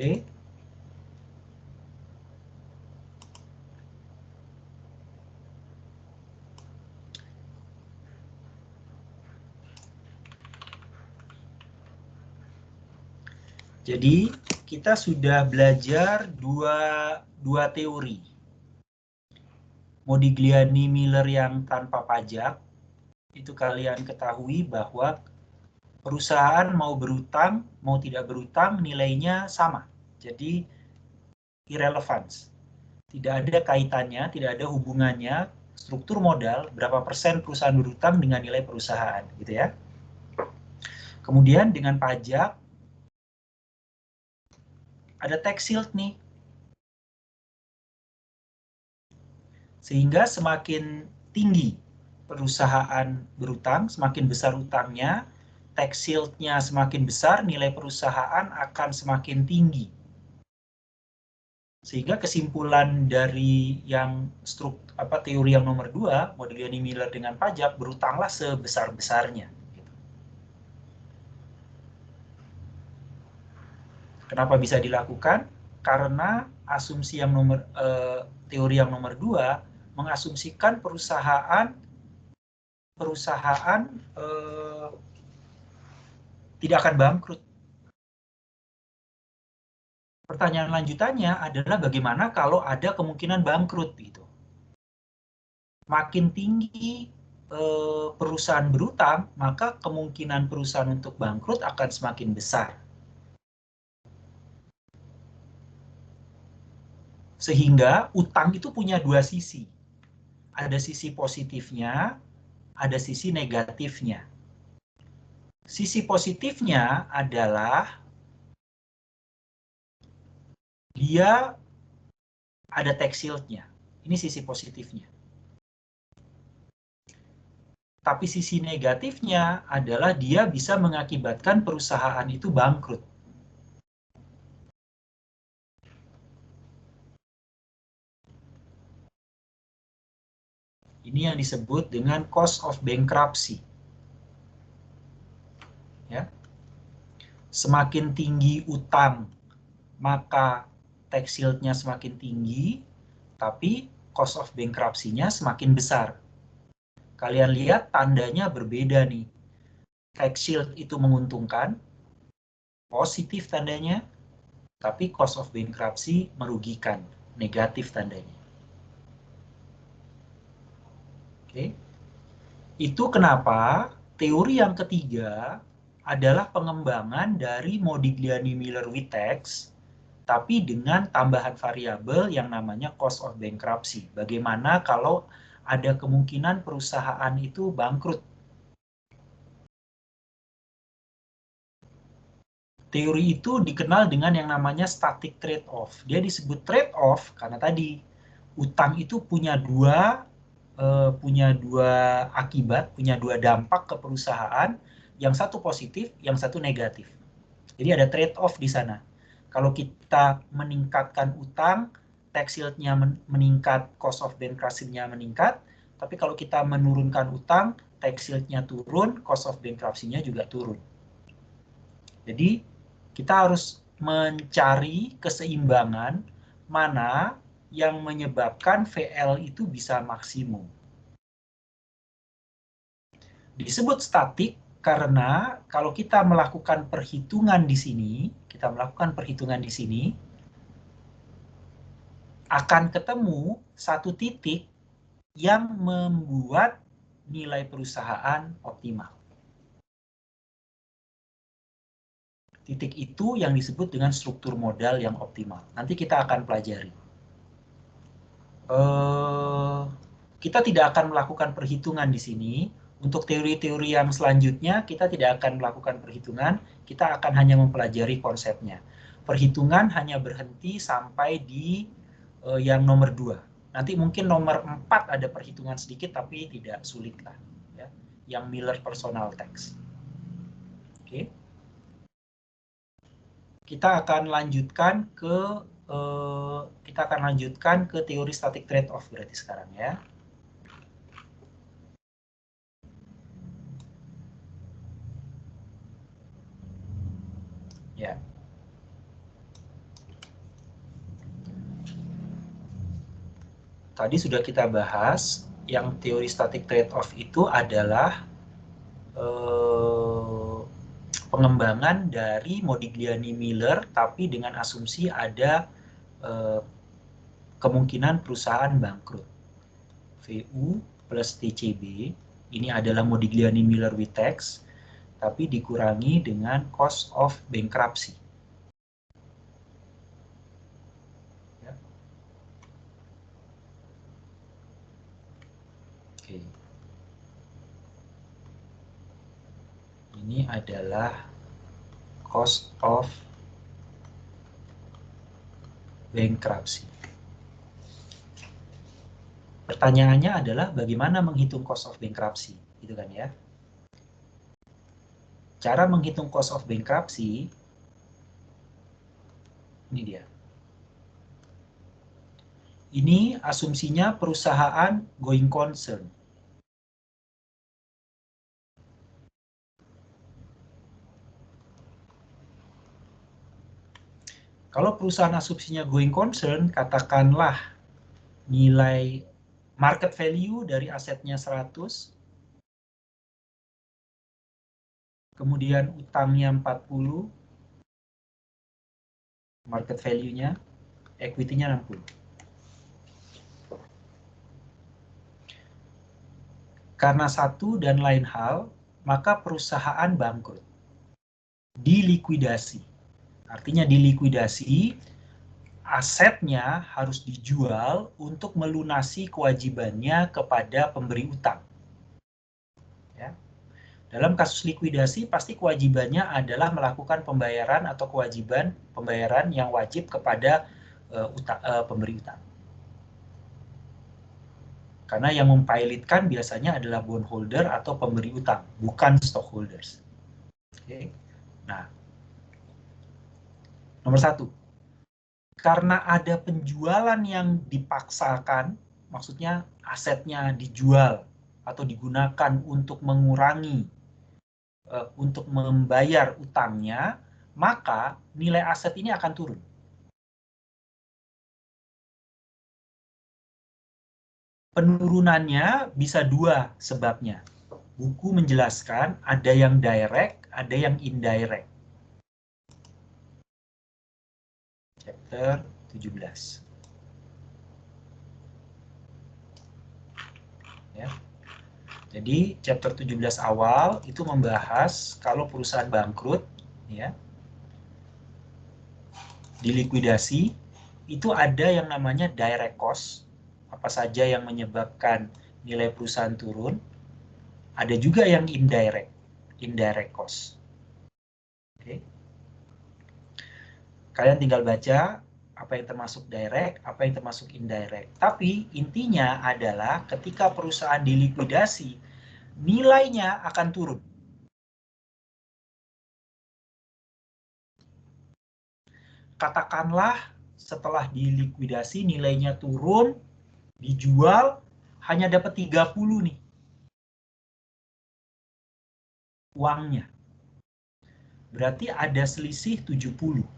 Oke. Jadi kita sudah belajar dua teori. Modigliani-Miller yang tanpa pajak, itu kalian ketahui bahwa perusahaan mau berutang, mau tidak berutang, nilainya sama. Jadi irrelevance. Tidak ada kaitannya, tidak ada hubungannya struktur modal, berapa persen perusahaan berutang dengan nilai perusahaan, gitu ya. Kemudian dengan pajak, ada tax shield nih. Sehingga semakin tinggi perusahaan berutang, semakin besar utangnya, tax shield-nya semakin besar, nilai perusahaan akan semakin tinggi. Sehingga kesimpulan dari yang teori yang nomor 2, Modigliani-Miller dengan pajak, berutanglah sebesar-besarnya. Kenapa bisa dilakukan? Karena asumsi yang teori yang nomor 2 mengasumsikan perusahaan tidak akan bangkrut. Pertanyaan lanjutannya adalah bagaimana kalau ada kemungkinan bangkrut gitu. Makin tinggi perusahaan berutang, maka kemungkinan perusahaan untuk bangkrut akan semakin besar. Sehingga utang itu punya dua sisi. Ada sisi positifnya, ada sisi negatifnya. Sisi positifnya adalah dia ada tax shield-nya. Ini sisi positifnya. Tapi sisi negatifnya adalah dia bisa mengakibatkan perusahaan itu bangkrut. Ini yang disebut dengan cost of bankruptcy. Ya. Semakin tinggi utang, maka tax shield-nya semakin tinggi, tapi cost of bankruptcy-nya semakin besar. Kalian lihat tandanya berbeda nih. Tax shield itu menguntungkan, positif tandanya, tapi cost of bankruptcy merugikan, negatif tandanya. Oke. Itu kenapa teori yang ketiga adalah pengembangan dari Modigliani-Miller-Wittex, tapi dengan tambahan variabel yang namanya cost of bankruptcy. Bagaimana kalau ada kemungkinan perusahaan itu bangkrut? Teori itu dikenal dengan yang namanya static trade-off. Dia disebut trade-off karena tadi utang itu punya dua akibat, punya dua dampak ke perusahaan, yang satu positif, yang satu negatif. Jadi ada trade-off di sana. Kalau kita meningkatkan utang, tax shield-nya meningkat, cost of bankruptcy-nya meningkat, tapi kalau kita menurunkan utang, tax shield-nya turun, cost of bankruptcy-nya juga turun. Jadi kita harus mencari keseimbangan mana yang menyebabkan VL itu bisa maksimum. Disebut statik karena kalau kita melakukan perhitungan di sini, akan ketemu satu titik yang membuat nilai perusahaan optimal. Titik itu yang disebut dengan struktur modal yang optimal. Nanti kita akan pelajari. Kita tidak akan melakukan perhitungan di sini. Untuk teori-teori yang selanjutnya, kita tidak akan melakukan perhitungan. Kita akan hanya mempelajari konsepnya. Perhitungan hanya berhenti sampai di yang nomor 2. Nanti mungkin nomor 4 ada perhitungan sedikit, tapi tidak sulit lah. Ya. Yang Miller Personal Tax. Oke. Kita akan lanjutkan ke teori static trade-off berarti sekarang ya. Ya. tadi sudah kita bahas, yang teori static trade-off itu adalah pengembangan dari Modigliani-Miller, tapi dengan asumsi ada kemungkinan perusahaan bangkrut. VU plus TCB, ini adalah Modigliani-Miller Wittex, tapi dikurangi dengan cost of bankruptcy. Ya. Oke. Ini adalah cost of bankruptcy. Pertanyaannya adalah bagaimana menghitung cost of bankruptcy, gitu kan ya? Cara menghitung cost of bankruptcy, ini dia. Ini asumsinya perusahaan going concern. Kalau perusahaan asumsinya going concern, katakanlah nilai market value dari asetnya 100, kemudian utangnya 40, market value-nya, equity-nya 60. Karena satu dan lain hal, maka perusahaan bangkrut. Dilikuidasi. Artinya dilikuidasi, asetnya harus dijual untuk melunasi kewajibannya kepada pemberi utang. Ya. Dalam kasus likuidasi, pasti kewajibannya adalah melakukan pembayaran atau kewajiban pembayaran yang wajib kepada pemberi utang. Karena yang mempilotkan biasanya adalah bondholder atau pemberi utang, bukan stockholders. Oke. Nah, nomor 1. Karena ada penjualan yang dipaksakan, maksudnya asetnya dijual atau digunakan untuk mengurangi, untuk membayar utangnya, maka nilai aset ini akan turun. Penurunannya bisa dua sebabnya. Buku menjelaskan ada yang direct, ada yang indirect. Chapter 17. Ya. Jadi chapter 17 awal itu membahas kalau perusahaan bangkrut, ya, dilikuidasi, itu ada yang namanya direct cost, apa saja yang menyebabkan nilai perusahaan turun. Ada juga yang indirect cost. Oke. Kalian tinggal baca apa yang termasuk direct, apa yang termasuk indirect. Tapi intinya adalah ketika perusahaan dilikuidasi, nilainya akan turun. Katakanlah setelah dilikuidasi nilainya turun, dijual, hanya dapat 30 nih uangnya. Berarti ada selisih 70.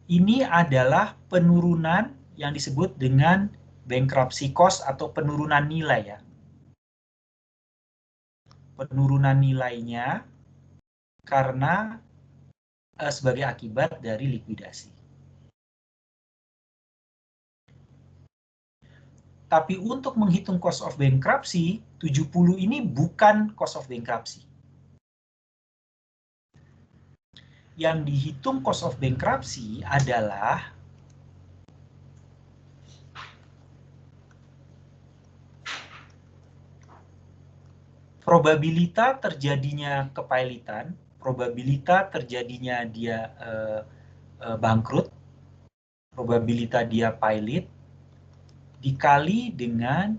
Ini adalah penurunan yang disebut dengan bankruptcy cost atau penurunan nilai ya. Penurunan nilainya karena sebagai akibat dari likuidasi. Tapi untuk menghitung cost of bankruptcy, 70 ini bukan cost of bankruptcy. Yang dihitung cost of bankruptcy adalah probabilitas terjadinya kepailitan, probabilitas terjadinya dia bangkrut, probabilitas dia pilot, dikali dengan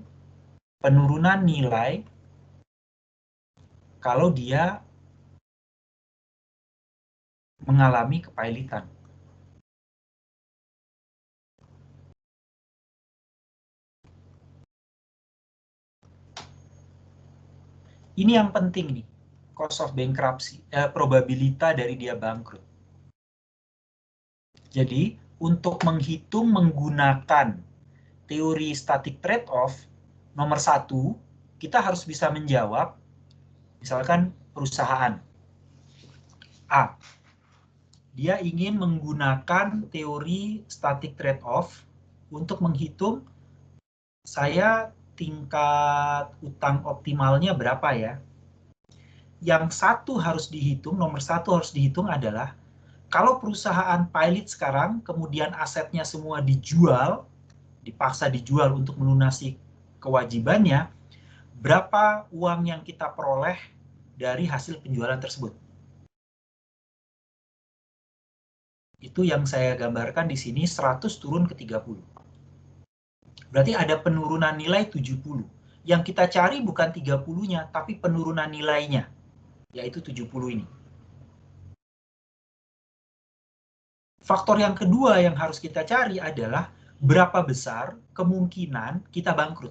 penurunan nilai kalau dia mengalami kepailitan. Ini yang penting nih, cost of bankruptcy, probabilitas dari dia bangkrut. Jadi, untuk menghitung menggunakan teori static trade-off, nomor 1, kita harus bisa menjawab, misalkan perusahaan A, dia ingin menggunakan teori static trade-off untuk menghitung saya tingkat utang optimalnya berapa ya. Yang satu harus dihitung, nomor 1 harus dihitung adalah kalau perusahaan pilot sekarang kemudian asetnya semua dijual, dipaksa dijual untuk melunasi kewajibannya, berapa uang yang kita peroleh dari hasil penjualan tersebut. Itu yang saya gambarkan di sini 100 turun ke 30. Berarti ada penurunan nilai 70. Yang kita cari bukan 30-nya, tapi penurunan nilainya, yaitu 70 ini. Faktor yang kedua yang harus kita cari adalah berapa besar kemungkinan kita bangkrut.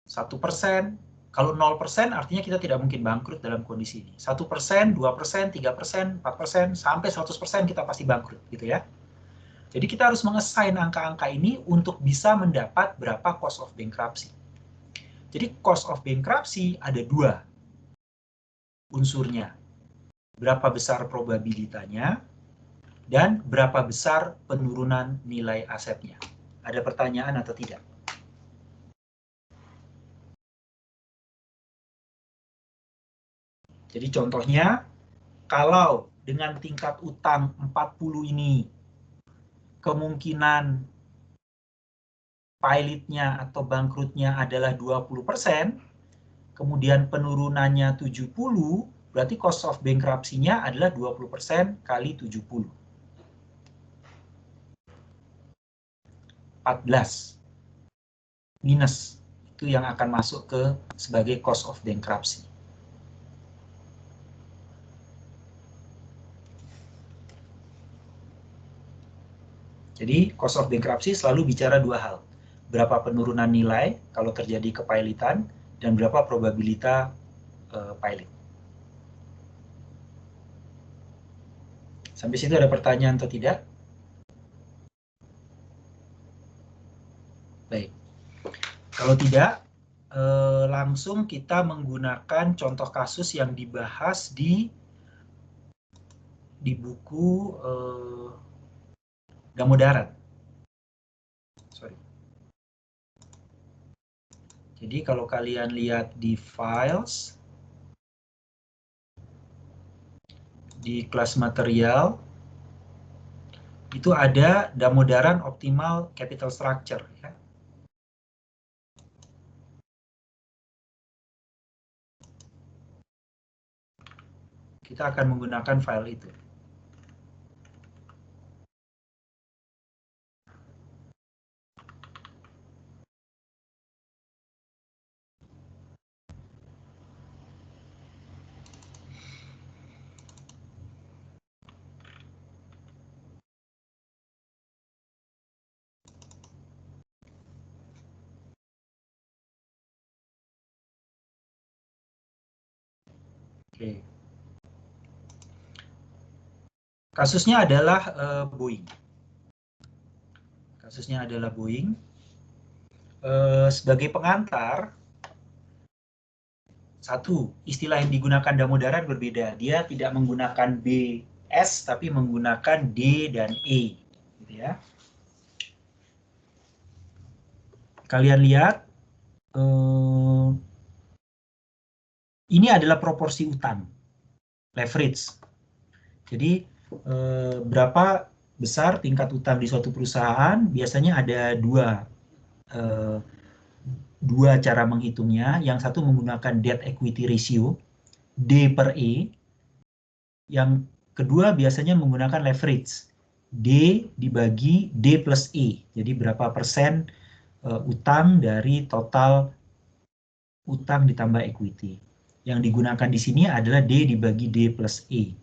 Satu persen, kalau 0% artinya kita tidak mungkin bangkrut dalam kondisi ini. 1%, 2%, 3%, 4%, sampai 100% kita pasti bangkrut, gitu ya. Jadi kita harus mengassign angka-angka ini untuk bisa mendapat berapa cost of bankruptcy. Jadi cost of bankruptcy ada 2 unsurnya. Berapa besar probabilitanya dan berapa besar penurunan nilai asetnya. Ada pertanyaan atau tidak? Jadi contohnya, kalau dengan tingkat utang 40 ini, kemungkinan pilotnya atau bangkrutnya adalah 20%, kemudian penurunannya 70, berarti cost of bankruptcy-nya adalah 20% kali 70. 14 minus, itu yang akan masuk ke sebagai cost of bankruptcy. Jadi cost of bankruptcy selalu bicara 2 hal. Berapa penurunan nilai kalau terjadi kepailitan dan berapa probabilitas pilot. Sampai situ ada pertanyaan atau tidak? Baik. Kalau tidak, langsung kita menggunakan contoh kasus yang dibahas di buku Damodaran. Sorry. Jadi kalau kalian lihat di files, di kelas material, itu ada Damodaran Optimal Capital Structure. Ya. Kita akan menggunakan file itu. Oke. Kasusnya adalah Boeing. Kasusnya adalah Boeing. Sebagai pengantar, satu, istilah yang digunakan Damodaran berbeda. Dia tidak menggunakan B, S, tapi menggunakan D dan E. Gitu ya. Kalian lihat, ini adalah proporsi utang, leverage. Jadi, berapa besar tingkat utang di suatu perusahaan? Biasanya ada dua cara menghitungnya. Yang satu menggunakan debt equity ratio, D per E. Yang kedua biasanya menggunakan leverage, D dibagi D plus E. Jadi berapa persen utang dari total utang ditambah equity. Yang digunakan di sini adalah D dibagi D plus E.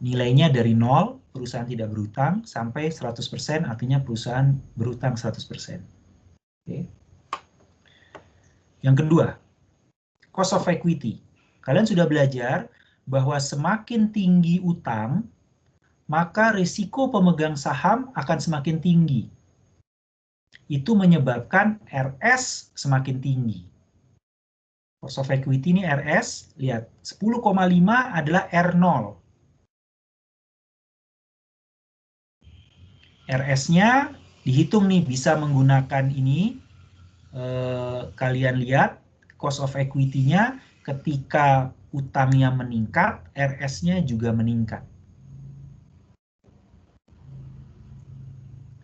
Nilainya dari 0, perusahaan tidak berutang, sampai 100%, artinya perusahaan berutang 100%. Oke. Yang kedua, cost of equity. Kalian sudah belajar bahwa semakin tinggi utang, maka risiko pemegang saham akan semakin tinggi. Itu menyebabkan RS semakin tinggi. Cost of equity ini RS, lihat 10,5 adalah R0. RS-nya dihitung nih, bisa menggunakan ini. Kalian lihat cost of equity-nya ketika utangnya meningkat, RS-nya juga meningkat.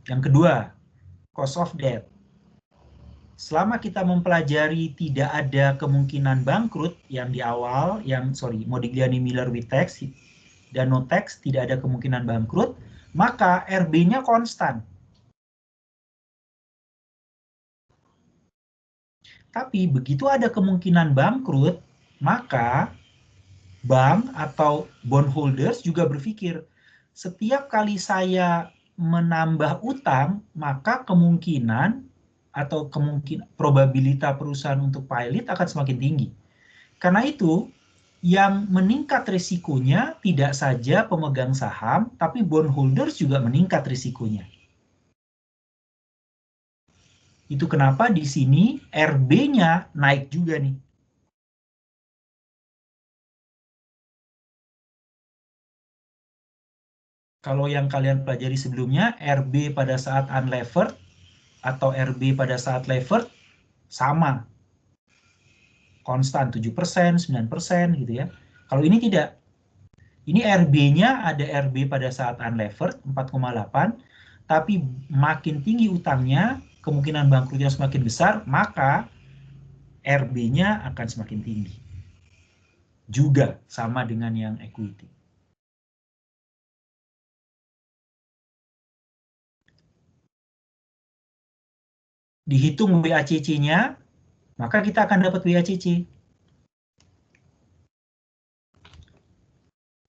Yang kedua, cost of debt. Selama kita mempelajari tidak ada kemungkinan bangkrut yang di awal, Modigliani-Miller-Wittex dan no-tax, tidak ada kemungkinan bangkrut, maka RB-nya konstan. Tapi begitu ada kemungkinan bangkrut, maka bank atau bondholders juga berpikir, setiap kali saya menambah utang, maka kemungkinan atau probabilitas perusahaan untuk pilot akan semakin tinggi. Karena itu, yang meningkat risikonya tidak saja pemegang saham, tapi bondholders juga meningkat risikonya. Itu kenapa di sini RB-nya naik juga nih. Kalau yang kalian pelajari sebelumnya, RB pada saat unlevered atau RB pada saat levered sama. Konstan 7%, 9% gitu ya. Kalau ini tidak. Ini RB-nya ada RB pada saat unlevered 4,8, tapi makin tinggi utangnya, kemungkinan bangkrutnya semakin besar, maka RB-nya akan semakin tinggi. Juga sama dengan yang equity. Dihitung WACC-nya, maka kita akan dapat WACC.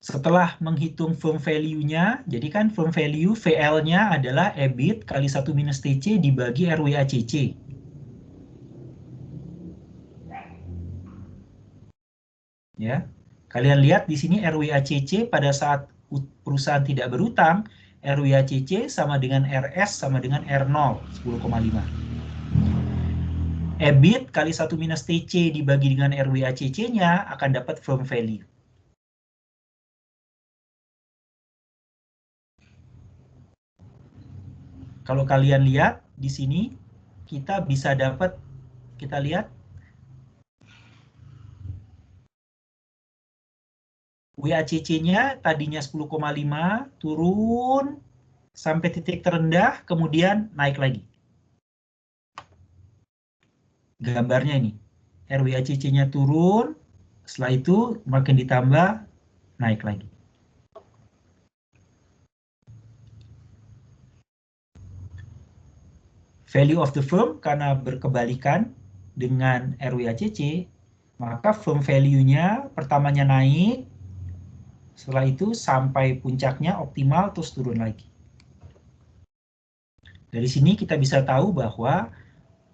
Setelah menghitung firm value-nya, jadi kan firm value VL-nya adalah EBIT kali 1 minus TC dibagi RWACC. Ya, kalian lihat di sini RWACC pada saat perusahaan tidak berutang, RWACC sama dengan RS sama dengan R0, 10,5. EBIT kali 1 minus TC dibagi dengan RWACC-nya akan dapat firm value. Kalau kalian lihat di sini, kita bisa dapat, kita lihat, WACC-nya tadinya 10,5, turun sampai titik terendah, kemudian naik lagi. Gambarnya ini, RWACC-nya turun, setelah itu makin ditambah, naik lagi. Value of the firm karena berkebalikan dengan RWACC, maka firm value-nya pertamanya naik, setelah itu sampai puncaknya optimal terus turun lagi. Dari sini kita bisa tahu bahwa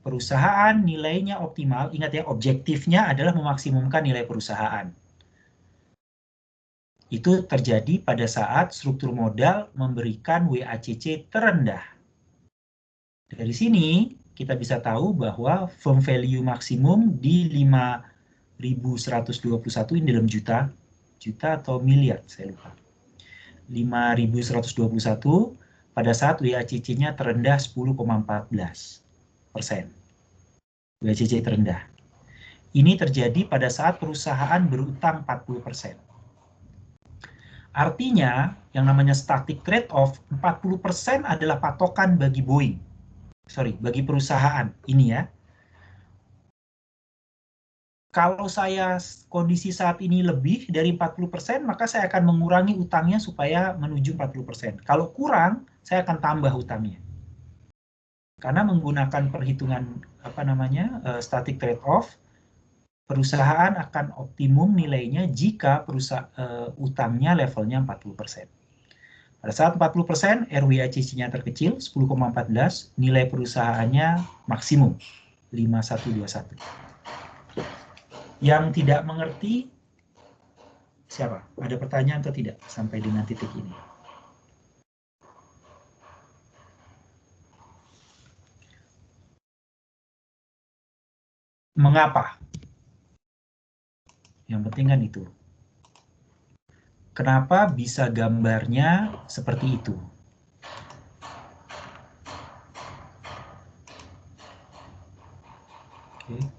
perusahaan nilainya optimal, ingat ya, objektifnya adalah memaksimumkan nilai perusahaan. Itu terjadi pada saat struktur modal memberikan WACC terendah. Dari sini kita bisa tahu bahwa firm value maksimum di 5.121 ini dalam juta atau miliar, saya lupa. 5.121 pada saat WACC-nya terendah 10,14%. WACC terendah. Ini terjadi pada saat perusahaan berutang 40%. Artinya, yang namanya static trade-off, 40% adalah patokan bagi Boeing. Bagi perusahaan ini ya. Kalau saya kondisi saat ini lebih dari 40%, maka saya akan mengurangi utangnya supaya menuju 40%. Kalau kurang, saya akan tambah utangnya. Karena menggunakan perhitungan static trade-off, perusahaan akan optimum nilainya jika utangnya levelnya 40%. Pada saat 40%, RWACC-nya terkecil, 10,14, nilai perusahaannya maksimum, 5.121. Yang tidak mengerti, Siapa? Ada pertanyaan atau tidak sampai dengan titik ini? Mengapa? Yang penting kan itu. Kenapa bisa gambarnya seperti itu? Oke.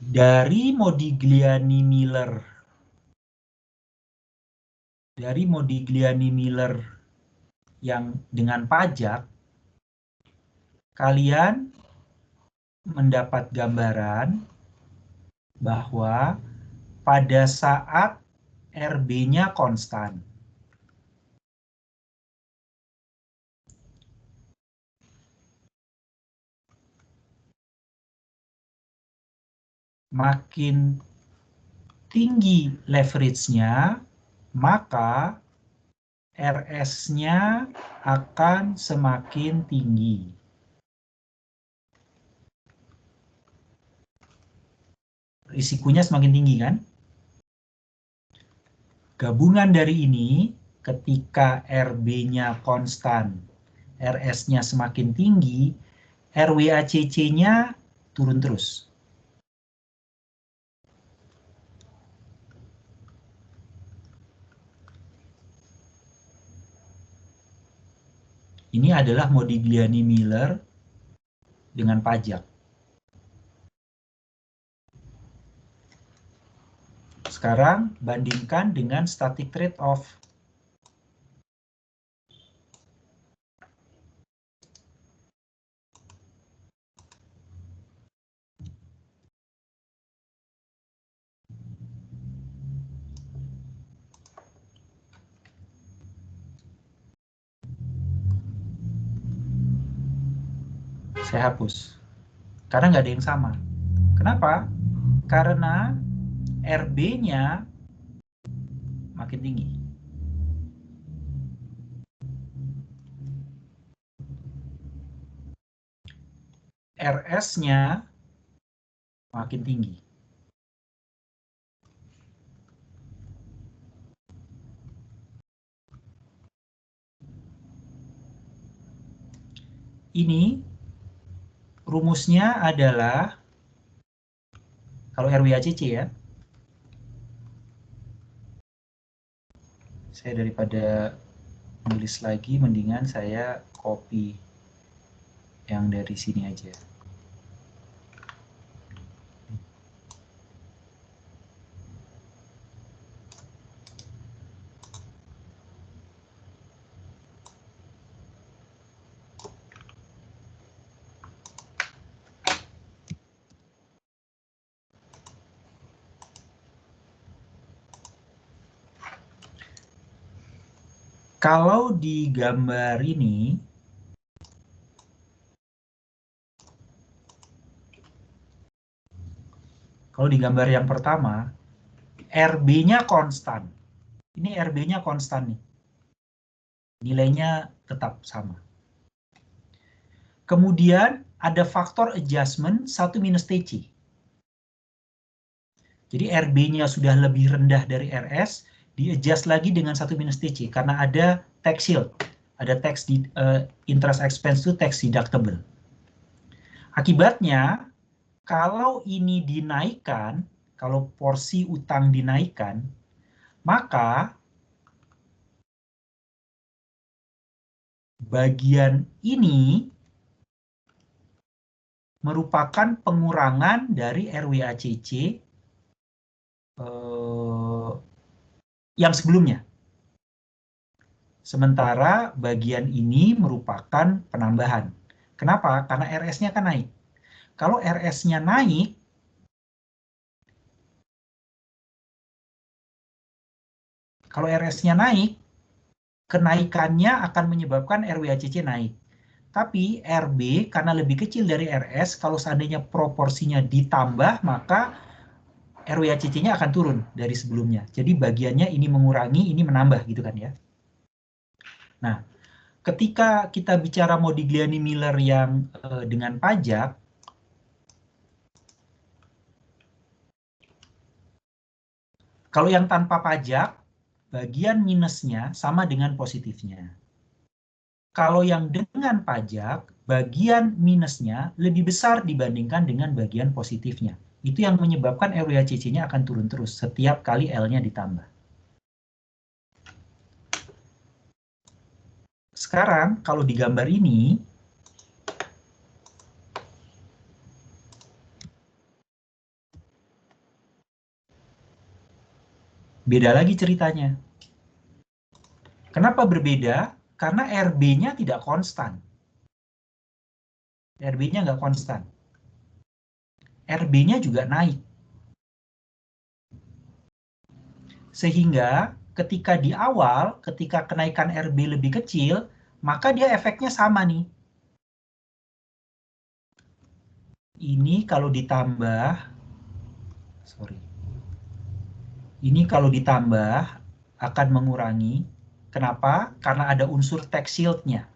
Dari Modigliani-Miller yang dengan pajak, kalian mendapat gambaran bahwa pada saat RB-nya konstan, makin tinggi leverage-nya, maka RS-nya akan semakin tinggi. Risikonya semakin tinggi kan? Gabungan dari ini, ketika RB-nya konstan, RS-nya semakin tinggi, RWACC-nya turun terus. Ini adalah Modigliani-Miller dengan pajak. Sekarang bandingkan dengan static trade-off. Saya hapus. Karena nggak ada yang sama. Kenapa? Karena RB-nya makin tinggi. RS-nya makin tinggi. Ini rumusnya adalah, kalau RWACC ya, saya daripada nulis lagi, mendingan saya copy yang dari sini aja. Kalau di gambar ini, kalau di gambar yang pertama, RB-nya konstan. Ini RB-nya konstan nih. Nilainya tetap sama. Kemudian ada faktor adjustment 1 minus TC. Jadi RB-nya sudah lebih rendah dari RS, di-adjust lagi dengan 1 minus TC, karena ada tax shield. Ada tax interest expense to tax deductible. Akibatnya, kalau ini dinaikkan, kalau porsi utang dinaikkan, maka bagian ini merupakan pengurangan dari RWACC yang sebelumnya. Sementara bagian ini merupakan penambahan. Kenapa? Karena RS-nya kan naik. Kalau RS-nya naik, kenaikannya akan menyebabkan RWACC naik. Tapi RB karena lebih kecil dari RS, kalau seandainya proporsinya ditambah, maka RWACC-nya akan turun dari sebelumnya. Jadi bagiannya ini mengurangi, ini menambah gitu kan ya. Nah, ketika kita bicara Modigliani-Miller yang dengan pajak, Kalau yang tanpa pajak, bagian minusnya sama dengan positifnya. Kalau yang dengan pajak, bagian minusnya lebih besar dibandingkan dengan bagian positifnya. Itu yang menyebabkan RWACC-nya akan turun terus setiap kali L-nya ditambah. Sekarang, kalau di gambar ini, beda lagi ceritanya. Kenapa berbeda? Karena RB-nya tidak konstan. RB-nya nggak konstan. RB-nya juga naik. Sehingga ketika di awal, ketika kenaikan RB lebih kecil, maka dia efeknya sama nih. Ini kalau ditambah, ini kalau ditambah akan mengurangi. Kenapa? Karena ada unsur tax shield-nya.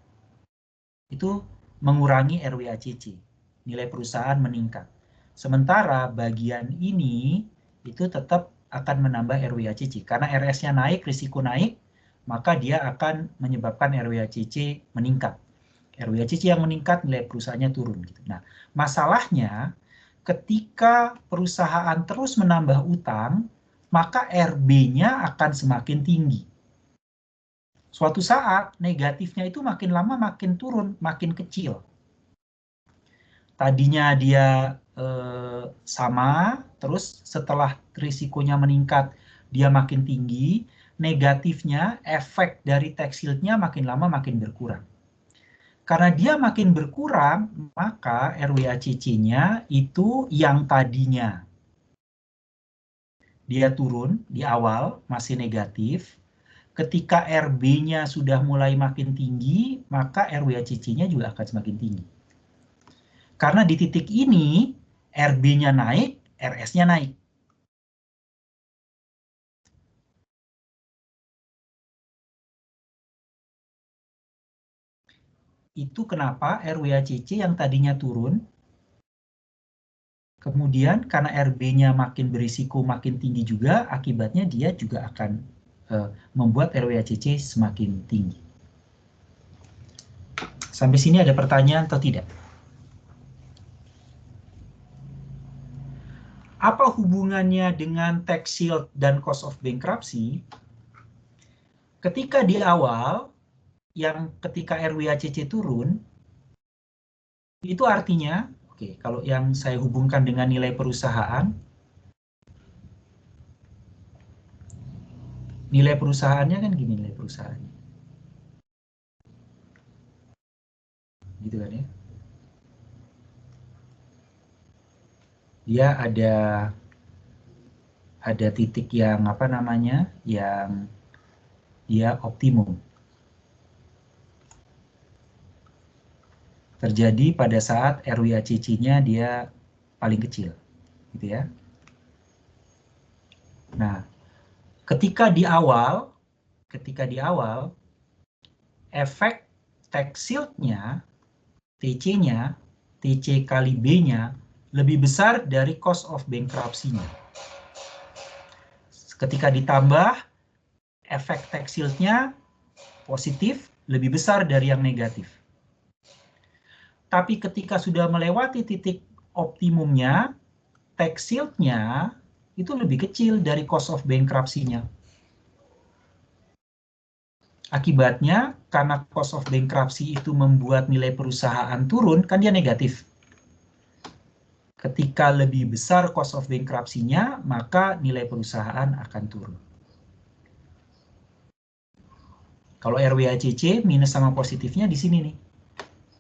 Itu mengurangi RWACC. Nilai perusahaan meningkat. Sementara bagian ini itu tetap akan menambah RWACC. Karena RS-nya naik, risiko naik, maka dia akan menyebabkan RWACC meningkat. RWACC yang meningkat, nilai perusahaannya turun. Nah, masalahnya ketika perusahaan terus menambah utang, maka RB-nya akan semakin tinggi. Suatu saat negatifnya itu makin lama makin turun, makin kecil. Tadinya dia sama, terus setelah risikonya meningkat, dia makin tinggi, negatifnya, efek dari tax shield-nya makin lama makin berkurang. Karena dia makin berkurang, maka RWACC-nya itu yang tadinya dia turun di awal masih negatif, ketika RB-nya sudah mulai makin tinggi, maka RWACC-nya juga akan semakin tinggi. Karena di titik ini, RB-nya naik, RS-nya naik. Itu kenapa RWACC yang tadinya turun, kemudian karena RB-nya makin berisiko, makin tinggi juga, akibatnya dia juga akan membuat RWACC semakin tinggi. Sampai sini ada pertanyaan atau tidak? Apa hubungannya dengan tax shield dan cost of bankruptcy? Ketika di awal, yang ketika RWACC turun, itu artinya, oke, kalau yang saya hubungkan dengan nilai perusahaan, nilai perusahaannya kan gini nilai perusahaannya. Gitu kan ya. Dia ada titik yang apa namanya, yang dia optimum. Terjadi pada saat RWACC-nya dia paling kecil, gitu ya. Nah, ketika di awal, efek tax shield-nya, TC-nya, TC kali B-nya lebih besar dari cost of bankruptcy-nya. Ketika ditambah, efek tax shield-nya positif, lebih besar dari yang negatif. Tapi ketika sudah melewati titik optimumnya, tax shield-nya itu lebih kecil dari cost of bankruptcy-nya. Akibatnya, karena cost of bankruptcy itu membuat nilai perusahaan turun, kan dia negatif. Ketika lebih besar cost of bankruptcy-nya, maka nilai perusahaan akan turun. Kalau RWACC minus sama positifnya di sini nih.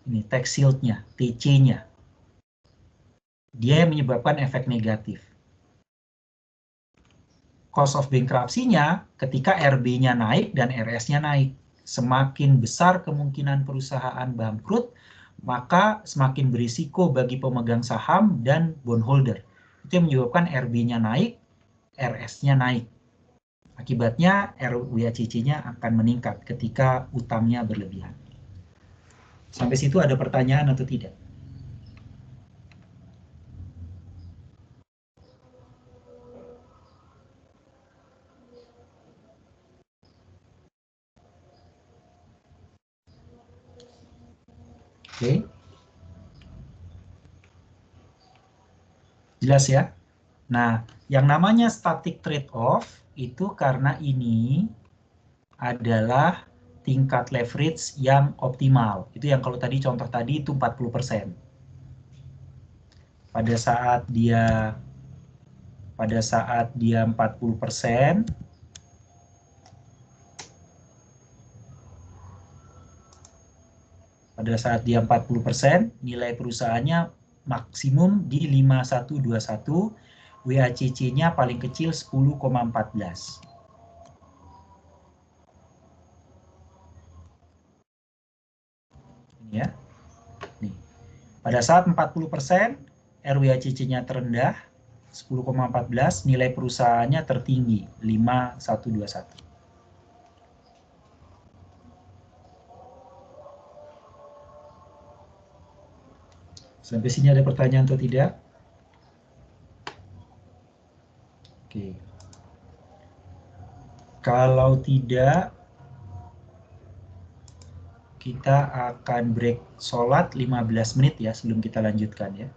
Ini tax shield-nya, TC-nya. Dia yang menyebabkan efek negatif. Cost of bankruptcy-nya ketika RB-nya naik dan RS-nya naik. Semakin besar kemungkinan perusahaan bangkrut, maka semakin berisiko bagi pemegang saham dan bondholder. Itu yang menyebabkan RB-nya naik, RS-nya naik. Akibatnya RWACC-nya akan meningkat ketika utangnya berlebihan. Sampai situ ada pertanyaan atau tidak? Oke. Jelas ya? Nah, yang namanya static trade-off itu karena ini adalah tingkat leverage yang optimal. Itu yang kalau tadi contoh tadi itu 40%. Pada saat dia 40%, nilai perusahaannya maksimum di 5121, WACC-nya paling kecil 10,14. Ini ya. Nih. Pada saat 40%, RWACC-nya terendah 10,14, nilai perusahaannya tertinggi 5121. Sampai sini ada pertanyaan atau tidak? Oke. Kalau tidak, kita akan break sholat 15 menit ya sebelum kita lanjutkan ya.